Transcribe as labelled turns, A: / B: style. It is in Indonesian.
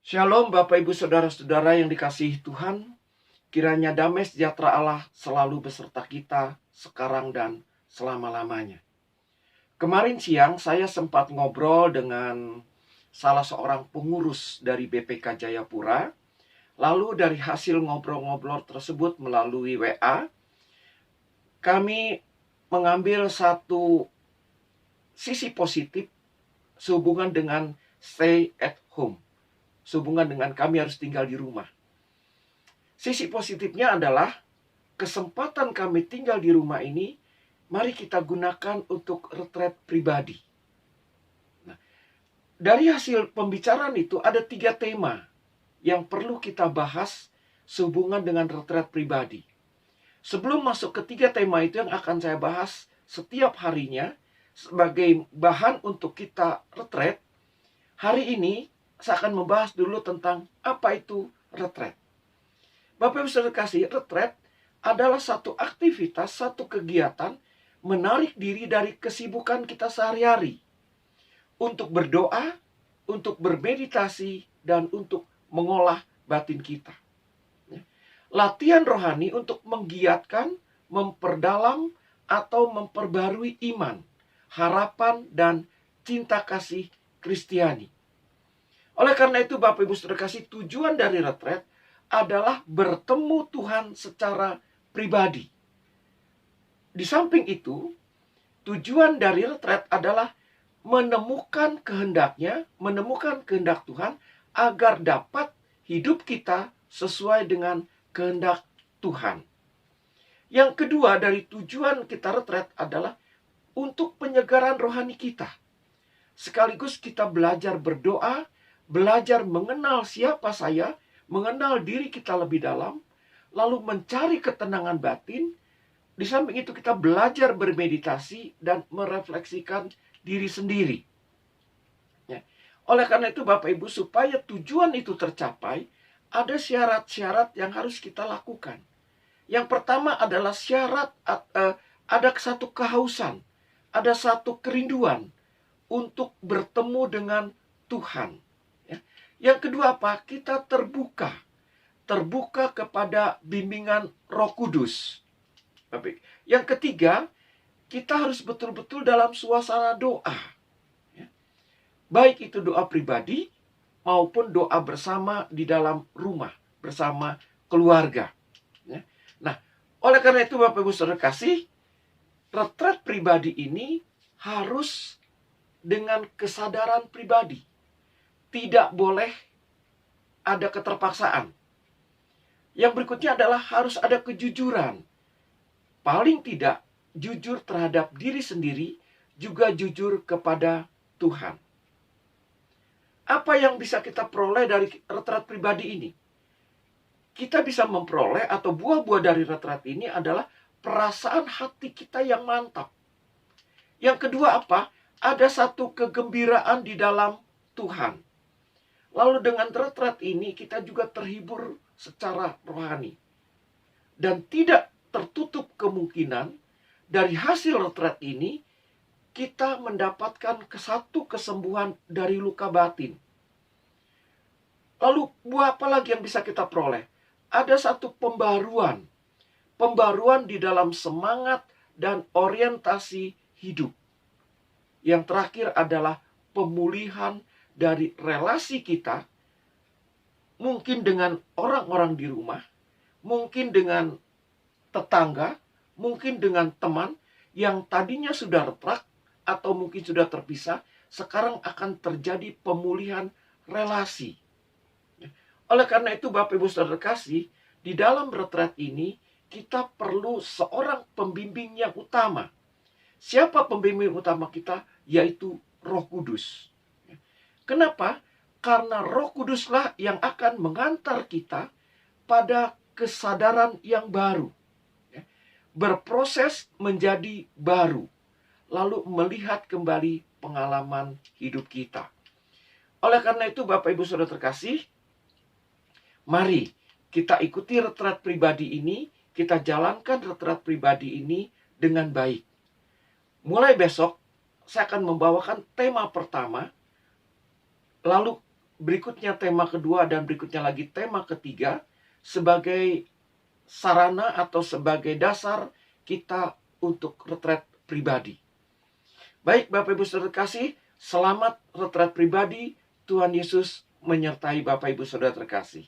A: Shalom Bapak Ibu Saudara-saudara yang dikasihi Tuhan. Kiranya damai sejahtera Allah selalu beserta kita sekarang dan selama-lamanya. Kemarin siang saya sempat ngobrol dengan salah seorang pengurus dari BPK Jayapura. Lalu dari hasil ngobrol-ngobrol tersebut melalui WA, kami mengambil satu sisi positif sehubungan dengan stay at home. Sehubungan dengan kami harus tinggal di rumah. Sisi positifnya adalah kesempatan kami tinggal di rumah ini, mari kita gunakan untuk retret pribadi. Nah, dari hasil pembicaraan itu ada 3 tema yang perlu kita bahas sehubungan dengan retret pribadi. Sebelum masuk ke 3 tema itu yang akan saya bahas setiap harinya sebagai bahan untuk kita retret, hari ini saya akan membahas dulu tentang apa itu retret. Bapak Ibu Saudara kasih, retret adalah satu aktivitas, satu kegiatan menarik diri dari kesibukan kita sehari-hari. Untuk berdoa, untuk bermeditasi, dan untuk mengolah batin kita. Latihan rohani untuk menggiatkan, memperdalam, atau memperbarui iman, harapan, dan cinta kasih Kristiani. Oleh karena itu Bapak Ibu Saudara kasih, tujuan dari retret adalah bertemu Tuhan secara pribadi. Di samping itu, tujuan dari retret adalah menemukan kehendaknya, menemukan kehendak Tuhan agar dapat hidup kita sesuai dengan kehendak Tuhan. Yang kedua dari tujuan kita retret adalah untuk penyegaran rohani kita. Sekaligus kita belajar berdoa, belajar mengenal siapa saya, mengenal diri kita lebih dalam, lalu mencari ketenangan batin. Di samping itu kita belajar bermeditasi dan merefleksikan diri sendiri. Ya. Oleh karena itu Bapak Ibu, supaya tujuan itu tercapai, ada syarat-syarat yang harus kita lakukan. Yang pertama adalah syarat, ada satu kehausan, ada satu kerinduan untuk bertemu dengan Tuhan. Yang kedua apa? Kita terbuka kepada bimbingan Roh Kudus. Yang ketiga, kita harus betul-betul dalam suasana doa. Baik itu doa pribadi maupun doa bersama di dalam rumah, bersama keluarga. Nah, oleh karena itu Bapak Ibu Saudara kasih, retret pribadi ini harus dengan kesadaran pribadi. Tidak boleh ada keterpaksaan. Yang berikutnya adalah harus ada kejujuran. Paling tidak jujur terhadap diri sendiri, juga jujur kepada Tuhan. Apa yang bisa kita peroleh dari retret pribadi ini? Kita bisa memperoleh atau buah-buah dari retret ini adalah perasaan hati kita yang mantap. Yang kedua apa? Ada satu kegembiraan di dalam Tuhan. Lalu dengan retret ini kita juga terhibur secara rohani. Dan tidak tertutup kemungkinan dari hasil retret ini kita mendapatkan satu kesembuhan dari luka batin. Lalu buah apa lagi yang bisa kita peroleh? Ada satu pembaruan. Pembaruan di dalam semangat dan orientasi hidup. Yang terakhir adalah pemulihan dari relasi kita, mungkin dengan orang-orang di rumah, mungkin dengan tetangga, mungkin dengan teman yang tadinya sudah retak atau mungkin sudah terpisah, sekarang akan terjadi pemulihan relasi. Oleh karena itu Bapak Ibu Saudara kasih, di dalam retret ini kita perlu seorang pembimbing yang utama. Siapa pembimbing utama kita? Yaitu Roh Kudus. Kenapa? Karena Roh Kuduslah yang akan mengantar kita pada kesadaran yang baru. Berproses menjadi baru. Lalu melihat kembali pengalaman hidup kita. Oleh karena itu Bapak Ibu Saudara terkasih, mari kita ikuti retret pribadi ini, kita jalankan retret pribadi ini dengan baik. Mulai besok, saya akan membawakan tema pertama. Lalu berikutnya tema kedua, dan berikutnya lagi tema ketiga sebagai sarana atau sebagai dasar kita untuk retret pribadi. Baik Bapak Ibu Saudara terkasih, selamat retret pribadi. Tuhan Yesus menyertai Bapak Ibu Saudara terkasih.